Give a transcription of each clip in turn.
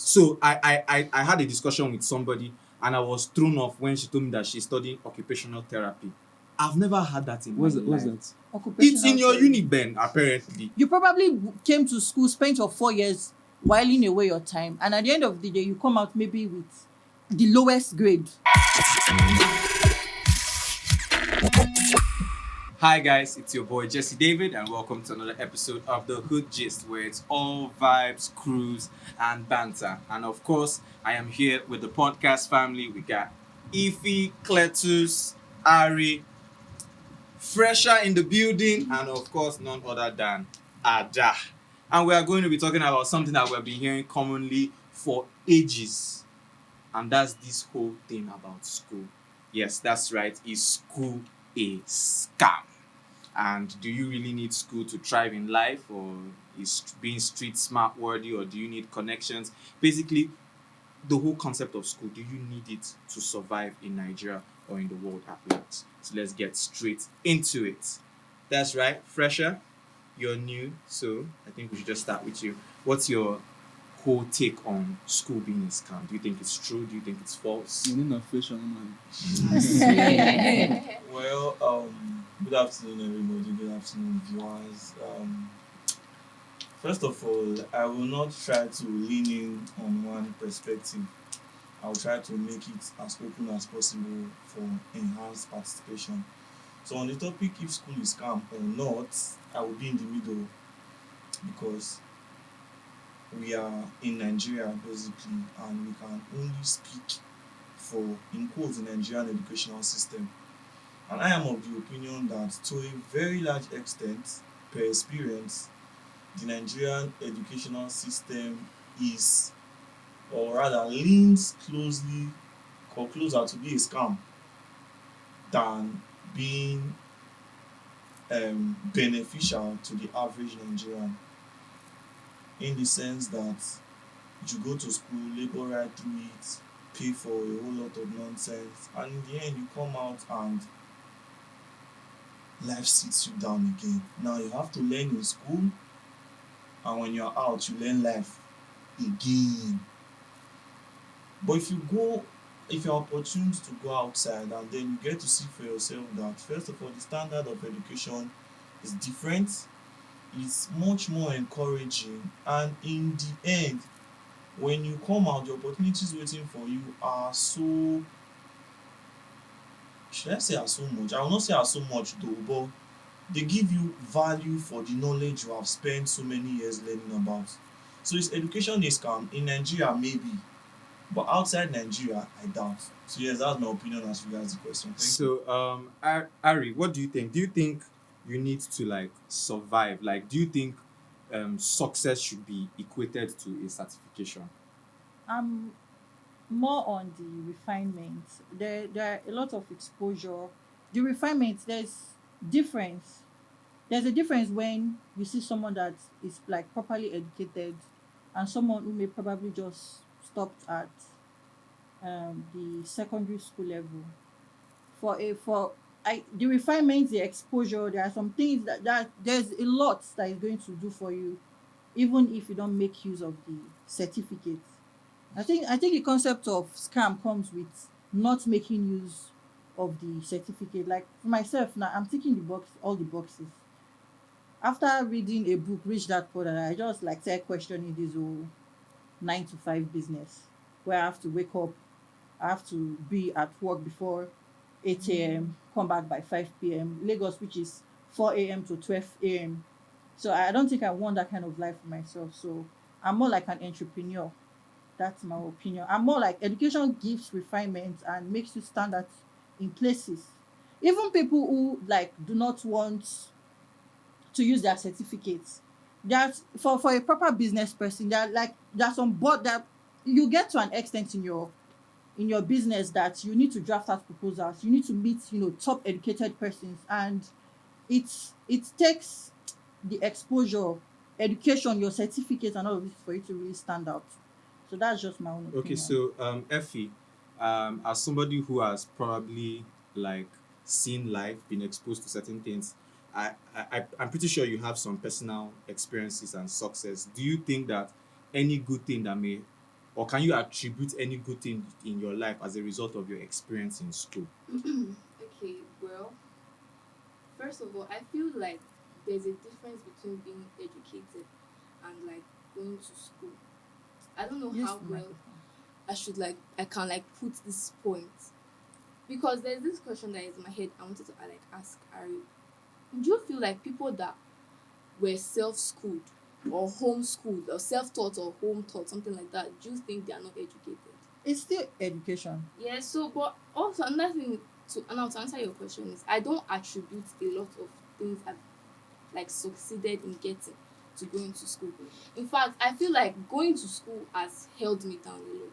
So I had a discussion with somebody and I was thrown off when she told me that she's studying occupational therapy. I've never had that in my What's life. that? It's in Occupational your therapy. uni, Ben, apparently. You probably came to school, spent your 4 years whiling away your time, and at the end of the day, you come out maybe with the lowest grade. Hi guys, it's your boy Jesse David, and welcome to another episode of the Hood Gist, where it's all vibes, cruise, and banter. And of course, I am here with the podcast family. We got Ify, Cletus, Ari, Fresher in the building, and of course, none other than Ada. And we are going to be talking about something that we've been hearing commonly for ages, and that's this whole thing about school. Yes, that's right. Is school a scam? And do you really need school to thrive in life, or is being street smart worthy, or do you need connections? Basically, the whole concept of school, do you need it to survive in Nigeria or in the world at large? So let's get straight into it. That's right, Fresher, you're new, so I think we should just start with you. What's your whole take on school being a scam? Do you think it's true? Do you think it's false? You need a fish on man. Well, good afternoon, everybody. Good afternoon, viewers. First of all, I will not try to lean in on one perspective. I'll try to make it as open as possible for enhanced participation. So, on the topic if school is scam or not, I will be in the middle because we are in Nigeria basically, and we can only speak for, in quotes, the Nigerian educational system. And I am of the opinion that to a very large extent, per experience, the Nigerian educational system is, or rather leans closely or closer to be a scam than being beneficial to the average Nigerian, in the sense that you go to school, labor right through it, pay for a whole lot of nonsense, and in the end you come out and life sits you down again. Now you have to learn in school, and when you're out, you learn life again. But if you're opportune to go outside, and then you get to see for yourself that, first of all, the standard of education is different, it's much more encouraging, and in the end, when you come out, the opportunities waiting for you are so, should I say are so much? I will not say are so much though, but they give you value for the knowledge you have spent so many years learning about. So is education a scam? In Nigeria, maybe, but outside Nigeria, I doubt. So yes, that's my opinion as regards the question. Thank you. So, Ari, what do you think? Do you think you need to like survive? Like, do you think success should be equated to a certification? I'm more on the refinement. There are a lot of exposure. The refinement, difference. There's a difference when you see someone that is like properly educated and someone who may probably just stopped at the secondary school level. For the refinement, the exposure, there are some things that there's a lot that is going to do for you, even if you don't make use of the certificate. I think the concept of scam comes with not making use of the certificate. Like for myself now, I'm ticking all the boxes. After reading a book, Rich Dad Poor Dad, I just like start questioning this whole 9 to 5 business where I have to wake up, I have to be at work before 8 a.m., come back by 5 p.m. Lagos, which is 4 a.m. to 12 a.m. So I don't think I want that kind of life for myself. So I'm more like an entrepreneur. That's my opinion. I'm more like education gives refinement and makes you stand out in places. Even people who like do not want to use their certificates. That for a proper business person, that like there's some board that you get to an extent in your business that you need to draft out proposals, you need to meet top educated persons, and it takes the exposure, education, your certificate, and all of this for you to really stand out. So that's just my own Okay, opinion. so Effie, as somebody who has probably like seen life, been exposed to certain things, I'm pretty sure you have some personal experiences and success. Do you think that any good thing that may or can you attribute any good thing in your life as a result of your experience in school? Okay, well, first of all, I feel like there's a difference between being educated and like going to school. I don't know Use how the well microphone. I can like put this point, because there's this question that is in my head. I wanted to like ask Ari. Do you feel like people that were self-schooled or homeschooled or self-taught or home-taught, something like that, do you think they are not educated? It's still education. Yeah, so but also another thing to answer your question is I don't attribute a lot of things I've like succeeded in getting to going to school. In fact, I feel like going to school has held me down a lot.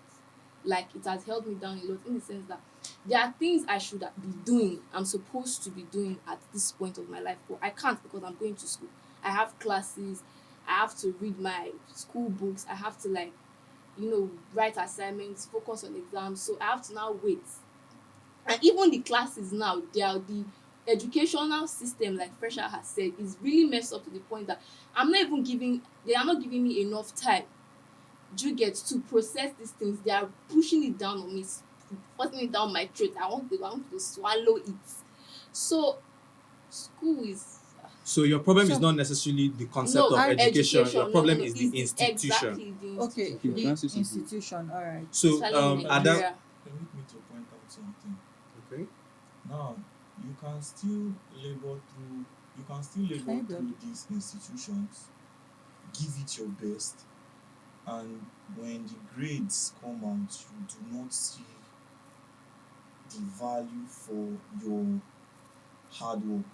Like it has held me down a lot in the sense that there are things I should be doing, I'm supposed to be doing at this point of my life, but I can't because I'm going to school. I have classes, I have to read my school books, I have to like, write assignments, focus on exams. So I have to now wait. And even the classes now, the educational system, like Fresher has said, is really messed up to the point that they are not giving me enough time, do you get, to process these things. They are pushing it down on me, forcing it down my throat. I want to swallow it. So school is So your problem is So, not necessarily the concept no of education. Your education. No, no, problem no. is the Is the institution. exactly the okay, institution. Okay, the Francis is good. institution. All right. So Especially in Ada, Nigeria. Permit me to point out something. okay. Now, you can still labor through Can you build it? these institutions, give it your best, and when the grades come out, you do not see the value for your hard work.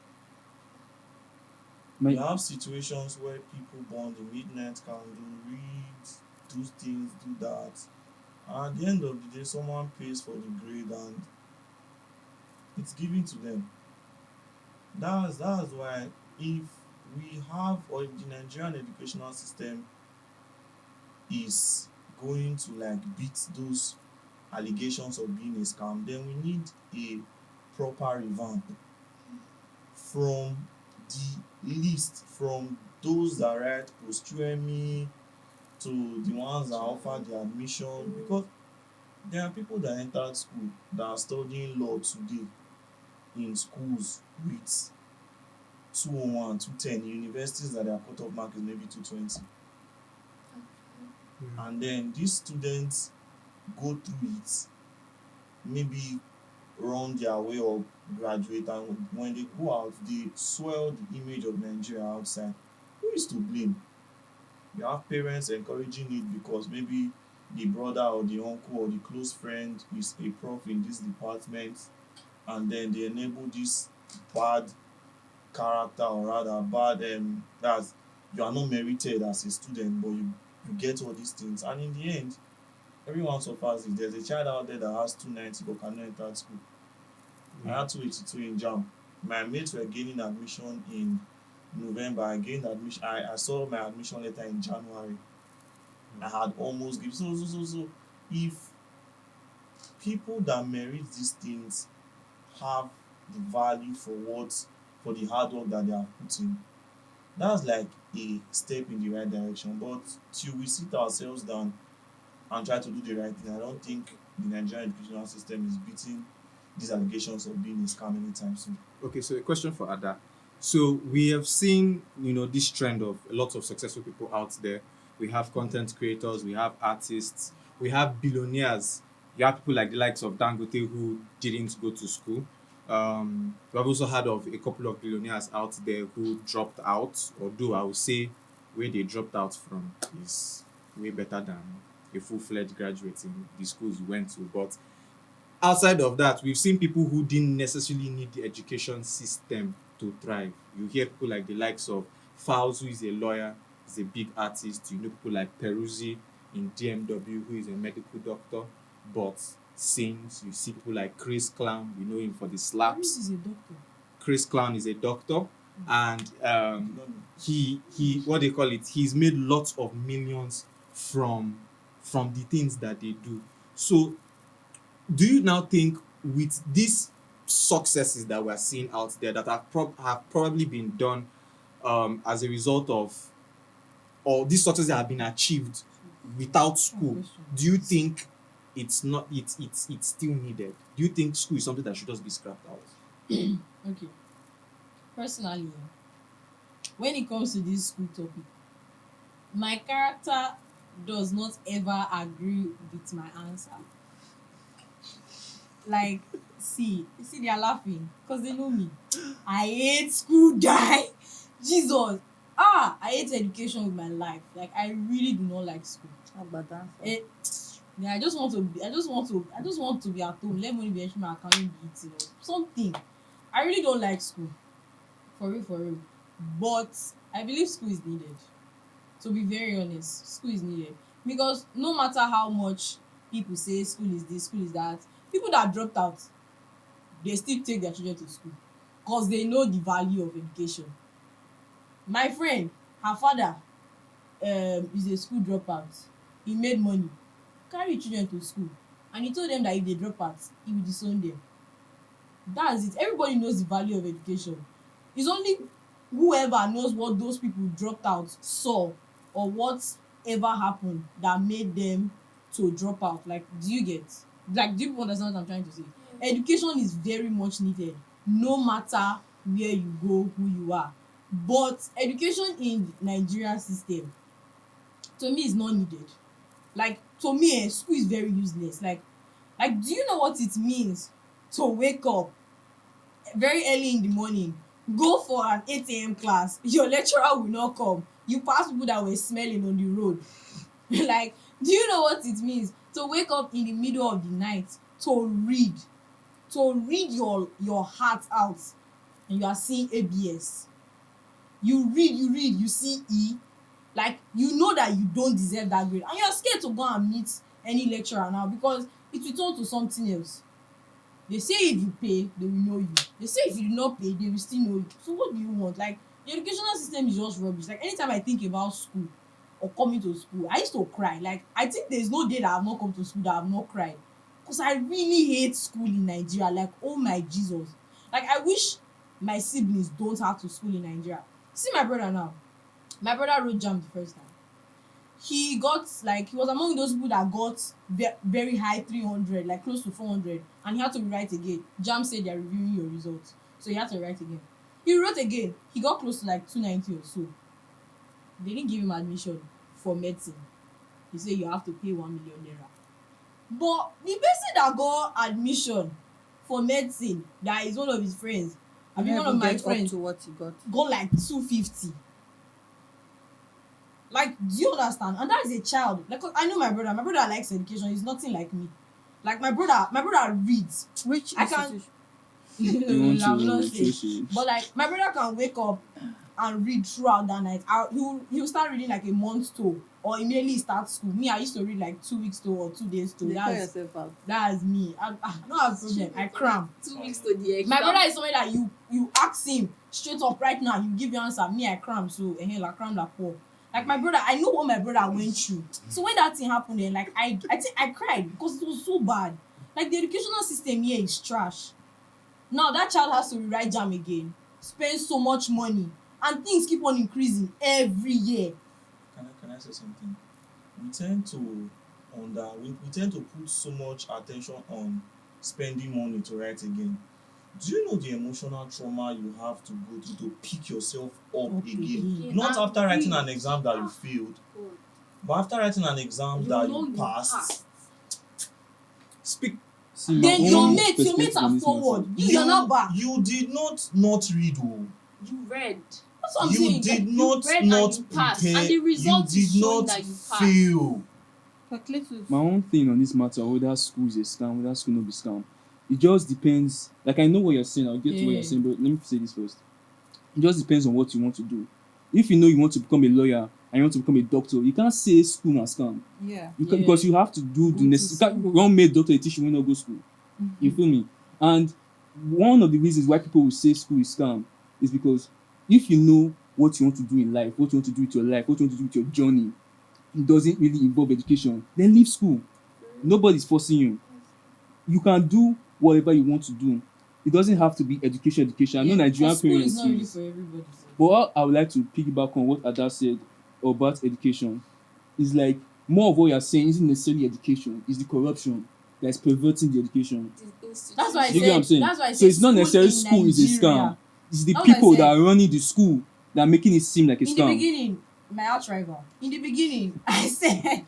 My, We have situations where people burn the midnight candle, read, do things, do that. And at the end of the day, someone pays for the grade and it's given to them. That's why if we have, or if the Nigerian educational system is going to like beat those allegations of being a scam, then we need a proper revamp from the list, from those that write post-UME to the ones that offer the admission, because there are people that entered school that are studying law today in schools with 201, 210, universities that their cut-off mark is maybe 220. And then these students go through it, maybe run their way or graduate, and when they go out, they swell the image of Nigeria outside. Who is to blame? You have parents encouraging it because maybe the brother or the uncle or the close friend is a prof in this department, and then they enable this bad character, or rather bad that's, you are not merited as a student, but you get all these things, and in the end everyone suffers. If there's a child out there that has 290 but cannot enter school, I had 282 in JAM. My mates were gaining admission in November. I gained admission. I saw my admission letter in January. I had almost given. So if people that merit these things have the value for the hard work that they have put in, that's like a step in the right direction. But till we sit ourselves down and try to do the right thing, I don't think the Nigerian educational system is beating these allegations of being a scam anytime soon. Okay, so a question for Ada. So we have seen, this trend of a lot of successful people out there. We have content creators, we have artists, we have billionaires. You have people like the likes of Dangote who didn't go to school. We have also heard of a couple of billionaires out there who dropped out, although I would say where they dropped out from is way better than a full-fledged graduate in the schools you went to. But outside of that, we've seen people who didn't necessarily need the education system to thrive. You hear people like the likes of Fowles, who is a lawyer, is a big artist. You know people like Peruzzi in DMW, who is a medical doctor, but sings. You see people like Chris Clown, we know him for the slaps. Is a doctor. Chris Clown is a doctor, and he what they call it, he's made lots of millions from the things that they do. So do you now think with these successes that we're seeing out there that have probably been done as a result of, or these successes that have been achieved without school, Question. do you think it's not it's still needed? Do you think school is something that should just be scrapped out? Okay. Personally, when it comes to this school topic, my character does not ever agree with my answer. Like, see, they are laughing because they know me. I hate school, die. Jesus. I hate education with my life. Like, I really do not like school. How about that? Eh, yeah, I just want to be at home. Let money be entering my account, be eating or something. I really don't like school. For real, for real. But I believe school is needed. To be very honest, school is needed. Because no matter how much people say school is this, school is that, people that dropped out, they still take their children to school. Because they know the value of education. My friend, her father is a school dropout. He made money, carry children to school, and he told them that if they drop out, he will disown them. That's it. Everybody knows the value of education. It's only whoever knows what those people dropped out saw or whatever happened that made them to drop out. Like, do you get? Like, do you understand what I'm trying to say? Education is very much needed, no matter where you go, who you are. But education in Nigerian system, to me, is not needed. Like, to me, school is very useless. Like, do you know what it means to wake up very early in the morning, go for an 8 a.m. class, your lecturer will not come, you pass people that were smelling on the road. Like, do you know what it means to wake up in the middle of the night to read your heart out, and you are seeing ABS? You read, you see E, like, you know that you don't deserve that grade, and you're scared to go and meet any lecturer now because it will turn to something else. They say if you pay, they will know you. They say if you do not pay, they will still know you. So what do you want? Like, the educational system is just rubbish. Like, anytime I think about school or coming to school, I used to cry. Like, I think there's no day that I have not come to school that I have not cried, because I really hate school in Nigeria. Like, oh my Jesus. Like, I wish my siblings don't have to school in Nigeria. See my brother now. My brother wrote JAMB the first time. He got, like, he was among those people that got very high 300, like close to 400, and he had to rewrite again. JAMB said they're reviewing your results, so he had to write again. He wrote again. He got close to like 290 or so. They didn't give him admission for medicine. He said you have to pay 1 million naira. But the person that got admission for medicine, that is one of his friends, I mean, one of my friends, to what he got. got like 250. Like, do you understand? And that is a child. Like, I know my brother. My brother likes education. He's nothing like me. Like, my brother reads. Which I can. institution? You want I will not to say. choose it. But like, my brother can wake up and read throughout that night. He'll start reading like a month to, or immediately start school. Me, I used to read like 2 weeks to or 2 days to. You call yourself out. That's me. I don't have problem. I cram. 2 weeks to the exam. My brother is somebody that you ask him straight up right now, you give your answer. Me, I cram. So I cram that poor. Like, my brother, I know what my brother went through. So when that thing happened, then like I think I cried because it was so bad. Like, the educational system here is trash. Now that child has to rewrite JAMB again, spend so much money, and things keep on increasing every year. Can I say something? We tend to put so much attention on spending money to write again. Do you know the emotional trauma you have to go through to pick yourself up again? Yeah, Not and after writing an read. exam that you failed, God. but after writing an exam You that know you you passed. passed. Speak. See, my Then your own mates perspective are on this forward. matter. You're not back. You did not read. Oh. You read. That's what I'm You saying. did You not read and not you passed, prepare. and the result you is did showing not that you passed. fail. Calculatus. My own thing on this matter, whether school is a scam, whether school no be scam, it just depends. Like, I know what you're saying, I'll get to what Yeah. you're saying, but let me say this first. It just depends on what you want to do. If you know you want to become a lawyer and you want to become a doctor, you can't say school na scam. Yeah. You can, Yeah. because you have to do the Go to necessary. You can't run made doctor, a teacher when not go school. You feel me? And one of the reasons why people will say school is scam is because if you know what you want to do in life, what you want to do with your life, what you want to do with your journey, it doesn't really involve education, then leave school. Nobody's forcing you. You can do whatever you want to do. It doesn't have to be education. I know Nigerian school parents is not really is. for everybody. But what I would like to piggyback on what Ada said about education is like more of what you're saying isn't necessarily education, it's the corruption that's perverting the education. The institution. That's why I You get what I'm said. saying? That's why I So said. it's not necessarily school is a scam. Nigeria. It's the That's what I people that said. are running the school that are making it seem like a In the scam. beginning, my arch rival. In the beginning, I said.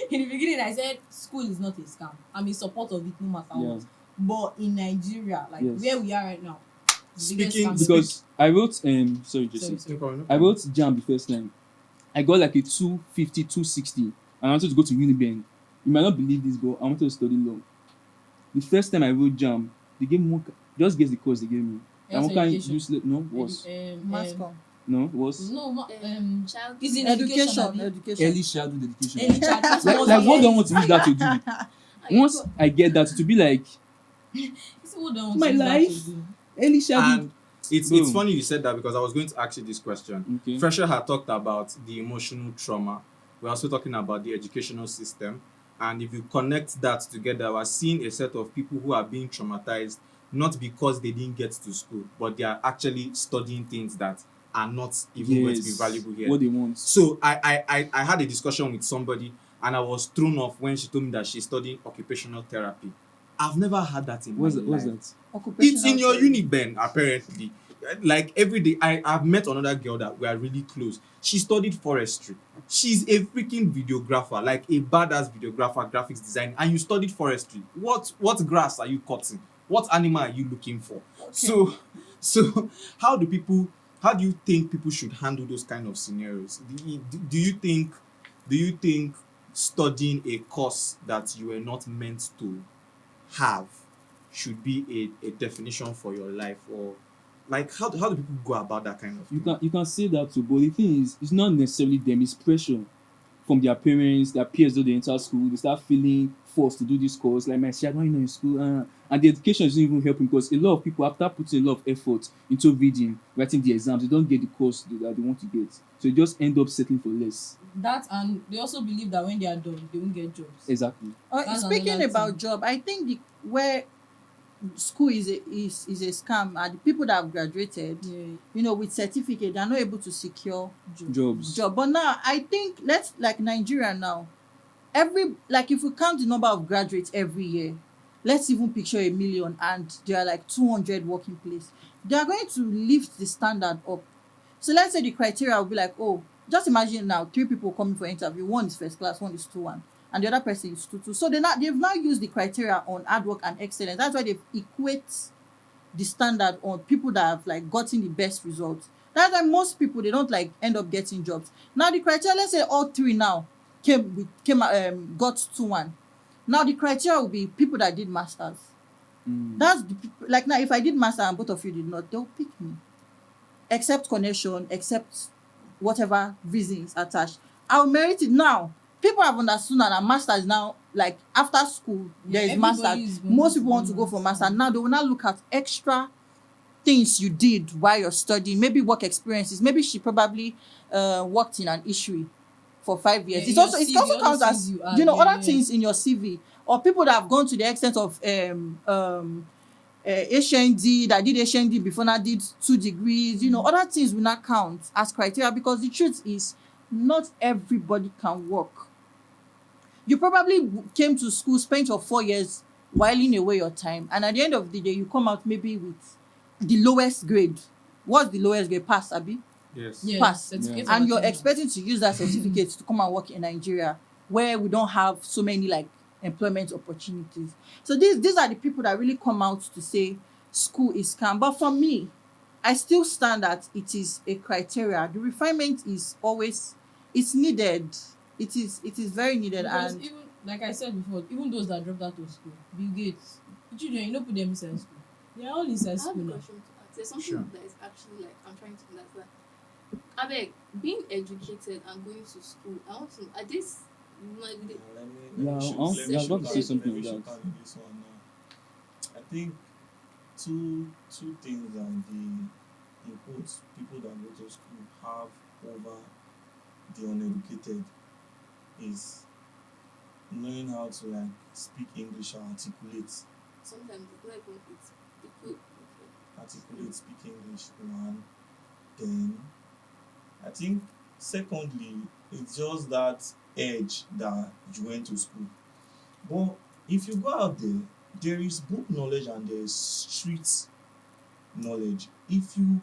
In the beginning, I said school is not a scam. I'm in support of it no matter Yeah. what. But in Nigeria, like Yes. where we are right now, the biggest Speaking- scam Because I wrote sorry, Jesse. Sorry, sorry. No problem, no I problem. wrote JAM the first time. I got like a 250, 260, and I wanted to go to Uniben. You might not believe this, but I wanted to study law. The first time I wrote JAM, they gave me one. Just guess the course they gave me. And Health one kind education. useless. No, was Mascom. no was no, Child. is in education. Education. Abi? Education. early childhood education. Early child. That's like, what like what do I they want to use that to do? And you Once go- I get that, to be like You see what they want my to use that life, to do. early childhood. And it's Boom. funny you said that because I was going to ask you this question. Okay. Fresher had talked about the emotional trauma. We're also talking about the educational system. And if you connect that together, we're seeing a set of people who are being traumatized not because they didn't get to school, but they are actually studying things that are not even going to be Yes, valuable here. what they want. So I had a discussion with somebody and I was thrown off when she told me that she's studying occupational therapy. I've never had that in What's my that? What's life. that? It's in your therapy. Uniben, apparently. Like every day, I've met another girl that we are really close. She studied forestry. She's a freaking videographer, like a badass videographer, graphics design, and you studied forestry. What grass are you cutting? What animal are you looking for? So how do you think people should handle those kind of scenarios? Do you think studying a course that you were not meant to have should be a definition for your life, or like how do people go about that kind of thing? You can say that too, but the thing is, it's not necessarily them. It's pressure from their parents, their peers. Though they enter school, they start feeling forced to do this course. Like my child, why you not in school? And the education isn't even helping because a lot of people, after putting a lot of effort into reading, writing the exams, they don't get the course that they want to get. So they just end up settling for less. That, and they also believe that when they are done, they won't get jobs. Exactly. That's Speaking another about thing. job, I think where school is a scam are the people that have graduated, Yeah. with certificate, they are not able to secure Jobs. job. But now I think let's like Nigeria now. If we count the number of graduates every year, let's even picture 1 million and there are like 200 working place. They are going to lift the standard up. So let's say the criteria will be like, oh, just imagine now 3 people coming for interview. One is first class, one is 2-1, and the other person is 2-2. So they've now used the criteria on hard work and excellence. That's why they've equate the standard on people that have like gotten the best results. That's why most people they don't like end up getting jobs. Now the criteria, let's say all 3 now got 2-1. Now the criteria will be people that did masters. That's the people, like now if I did master and both of you did not, they'll pick me. Except connection, except whatever reasons attached. I'll merit it. Now people have understood that a master is now like after school there is Everybody master. is going Most to people want to do go for master. master. Now they will now look at extra things you did while you're studying, maybe work experiences. Maybe she probably worked in an issue for 5 years. Yeah, It your also CV, also all counts those as things you add, other yeah. things in your CV, or people that have gone to the extent of HND, that did HND before now did 2 degrees. Other things will not count as criteria, because the truth is not everybody can work. You probably came to school, spent your 4 years whiling away your time, and at the end of the day you come out maybe with the lowest grade. What's the lowest grade? Pass, abi? Yes. Yeah, Pass. certificate of And you're attendance. expecting to use that certificate to come and work in Nigeria, where we don't have so many like employment opportunities. So these are the people that really come out to say school is scam. But for me, I still stand that it is a criteria. The refinement is always, it's needed. It is very needed. Because And even like I said before, even those that dropped out of school, Bill Gates, the children, you don't put them inside school. They are all I inside have school a now. question to ask. There's something Sure. that is actually like I'm trying to understand. Abeg, being educated and going to school, I want to. Are this Let me Yeah, shoot- I was let me about to shoot say out- something let me on shoot that. out on this one now. I think two things are the in quotes people that go to school have over the uneducated is knowing how to like speak English or articulate, sometimes it's like when it's speak English. One, then I think secondly it's just that edge that you went to school. But if you go out there, there is book knowledge and there is street knowledge. If you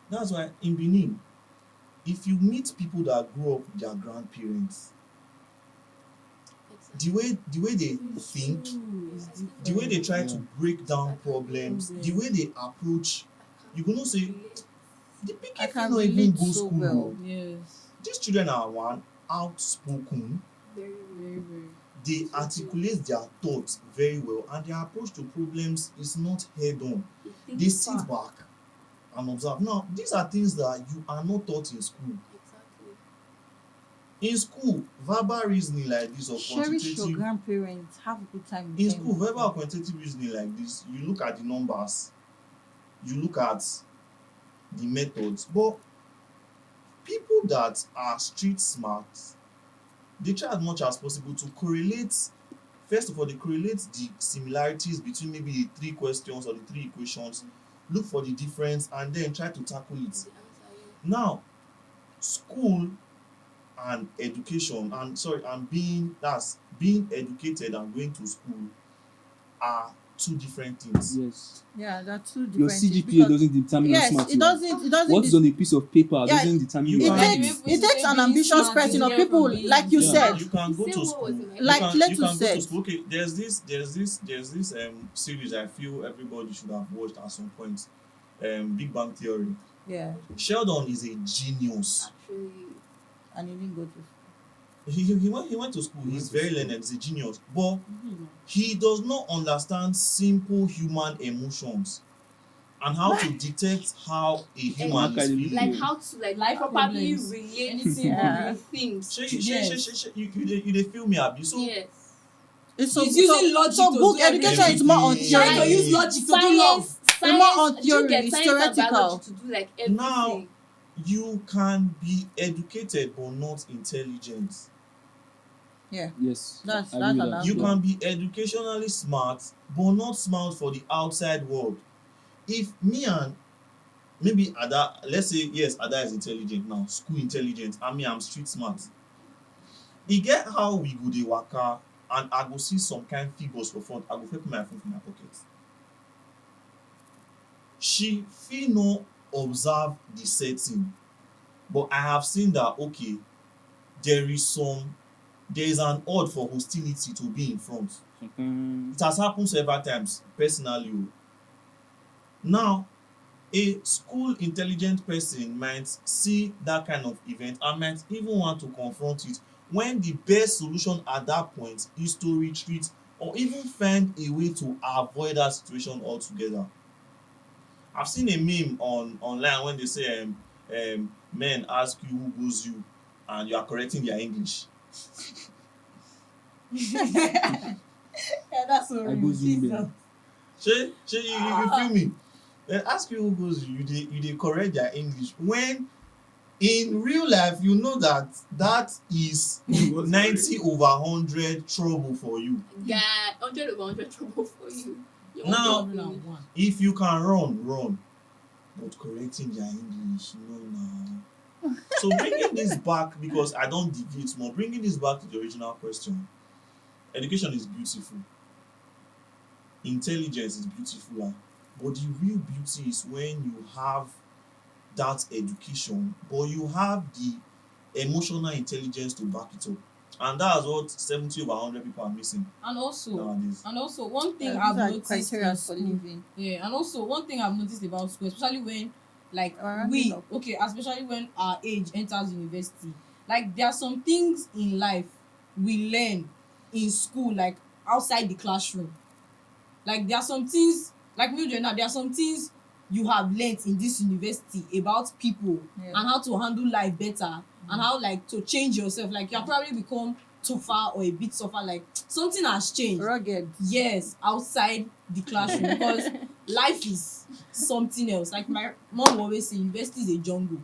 That's why in Benin, if you meet people that grew up with their grandparents, the way they think, the way they try to break down problems, the way they approach, you go know say the pikin I fit can no even relate go so school well. o. Yes. These children are outspoken, Very, Very, very. they articulate their thoughts very well, and their approach to problems is not head on. They sit back and observe. Now, these are things that you are not taught in school. Exactly. In school, verbal reasoning like this or Cherish your quantitative grandparents. Have a good time with in them. school, verbal or quantitative reasoning like this, you look at the numbers, you look at the methods. But people that are street smart, they try as much as possible to correlate. First of all, they correlate the similarities between maybe the three questions or the three equations, look for the difference, and then try to tackle it. The answer, yeah. Now, school and education and being educated and going to school are two different things. Yes. Yeah, that's two different Your things CGPA because- doesn't determine how Yes, smart it you are. doesn't. It doesn't. What is on a piece of paper Yeah, doesn't determine you your can- Like the IQ. way It takes say an being ambitious smart person is or different people from being like you Yeah. said. You can go Say to what school. was in my Like you Letu can go to said. school. Okay, there's this series I feel everybody should have watched at some point. Big Bang Theory. Yeah, Sheldon is a genius. Actually, and he didn't go to. He went to school. He's very learned. He's a genius, but he does not understand simple human emotions and how to detect how a human is feeling. like how to Life properly problems. relate Anything Yeah. with things. Yes. You dey feel me, abi? So Yes. It's so, He's using so, logic so to book do education everything. is more on Everything. theory. Trying to use logic to do love. It's more on do you theory, get it's science and theoretical. biology to do like everything? Now, you can be educated but not intelligent. Yeah, Yes. That's- I that's agree with an that. You Yeah. can be educationally smart but not smart for the outside world. If me and maybe Ada, let's say yes, Ada is intelligent now, school intelligent, and me I'm street smart. E get how we go dey waka and I go see some kind figures for front, I go fit put my phone for my pocket. She fit no observe the setting, but I have seen that okay, there is an odd for hostility to be in front. It has happened several times personally o. Now, a school intelligent person might see that kind of event and might even want to confront it, when the best solution at that point is to retreat or even find a way to avoid that situation altogether. I've seen a meme online when they say men ask you who goes you and you are correcting their English. Yeah, that's so I real. go zoom Jesus. in. Shey you feel me? They ask you who goes you, you dey correct their English when in real life you know that is 90/100 trouble for you. Guy, 100/100 trouble for you. You Now- want to know. 101. If you can run, but correcting their English, no now. So bringing this back, because I don't deviate more, bringing this back to the original question, education is beautiful, intelligence is beautiful, but the real beauty is when you have that education but you have the emotional intelligence to back it up, and that's what 70/100 people are missing And also, nowadays. one thing Yeah, I've these are noticed criteria in for school, living. yeah, and also one thing I've noticed about school, especially when like Rounding we up. okay, especially when our age enters university, like there are some things in life we learn in school, like outside the classroom. Like there are some things, like me now, there are some things you have learnt in this university about people Yeah. and how to handle life better and how like to change yourself. Like you have probably become tougher or a bit tougher, like something has changed. Rugged. Yes, outside the classroom, because life is something else. Like my mom will always say, university is a jungle.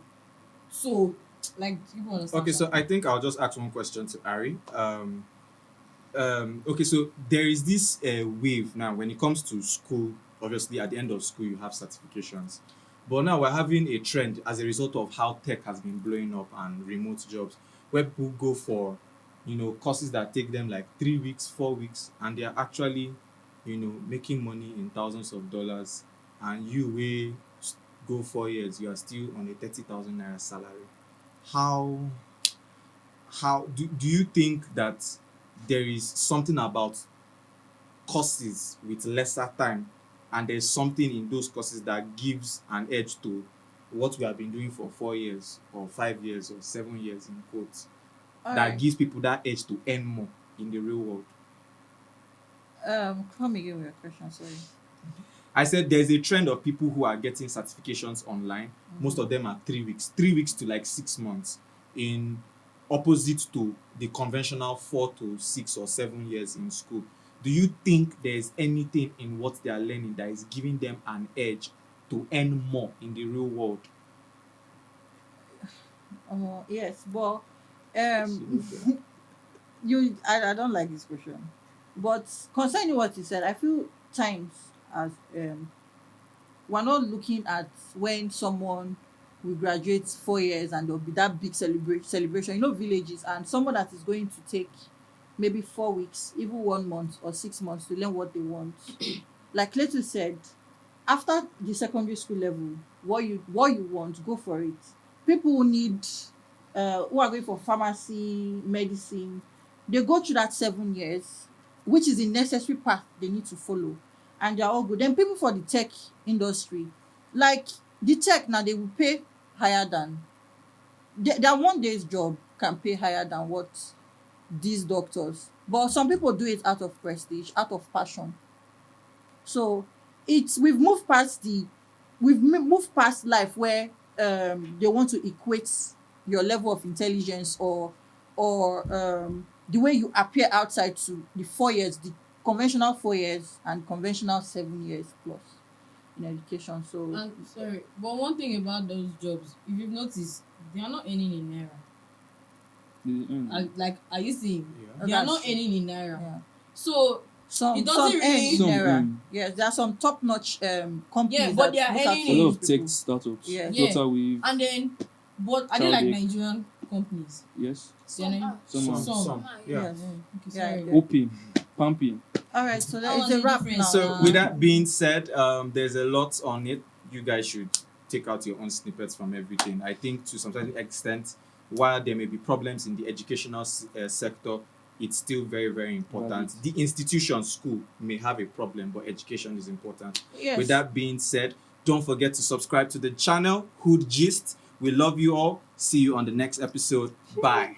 So, like, people understand. Okay, so that. I think I'll just ask one question to Ari. Okay, so there is this wave now when it comes to school. Obviously, at the end of school, you have certifications. But now we're having a trend as a result of how tech has been blowing up and remote jobs, where people go for, courses that take them like 3 weeks, 4 weeks, and they are actually, making money in thousands of dollars, and you will go 4 years, you are still on a 30,000 naira salary. How do you think that there is something about courses with lesser time, and there's something in those courses that gives an edge to what we have been doing for 4 years or 5 years or 7 years in quotes, All that right. gives people that edge to earn more in the real world? Come again with your question. Sorry. I said there's a trend of people who are getting certifications online. Most of them are 3 weeks to like 6 months, in opposite to the conventional 4 to 6 or 7 years in school. Do you think there's anything in what they are learning that is giving them an edge to earn more in the real world? Yes, but um, I don't like this question. But concerning what you said, I feel times as we're not looking at when someone will graduate 4 years and there'll be that big celebration. Villages, and someone that is going to take maybe 4 weeks, even 1 month or 6 months to learn what they want. Like Letu said, after the secondary school level, what you want, go for it. People who need who are going for pharmacy, medicine, they go through that 7 years, which is the necessary path they need to follow, and they're all good. Then people for the tech industry, like the tech now, they will pay higher than their 1 day's job can pay higher than what these doctors. But some people do it out of prestige, out of passion. So we've moved past life where they want to equate your level of intelligence or the way you appear outside to the 4 years, the conventional 4 years and conventional 7 years plus in education. So And sorry, but one thing about those jobs, if you've noticed, they are not earning in naira. Like, are you seeing? Yeah. They are That's not true. earning in naira. yeah. So Some It doesn't some earn really- in Some naira. earn. Yes, there are some top notch companies Yeah, but that they are look out earning for A lot these of tech people. startups. Yeah. Yeah. Flutterwave. and then, but are they Child like X. Nigerian companies? Yes. Some They're are. Some are. Some. Yeah. Yes. Okay, Yeah, sorry. yeah. Oping. Pumping. All right, so That that is one a is wrap different. now. So with that being said, there's a lot on it. You guys should take out your own snippets from everything. I think to some certain extent, while there may be problems in the educational sector, it's still very, very important. Right. The institution, school, may have a problem, but education is important. Yes. With that being said, don't forget to subscribe to the channel, Hood Gist. We love you all. See you on the next episode. Bye.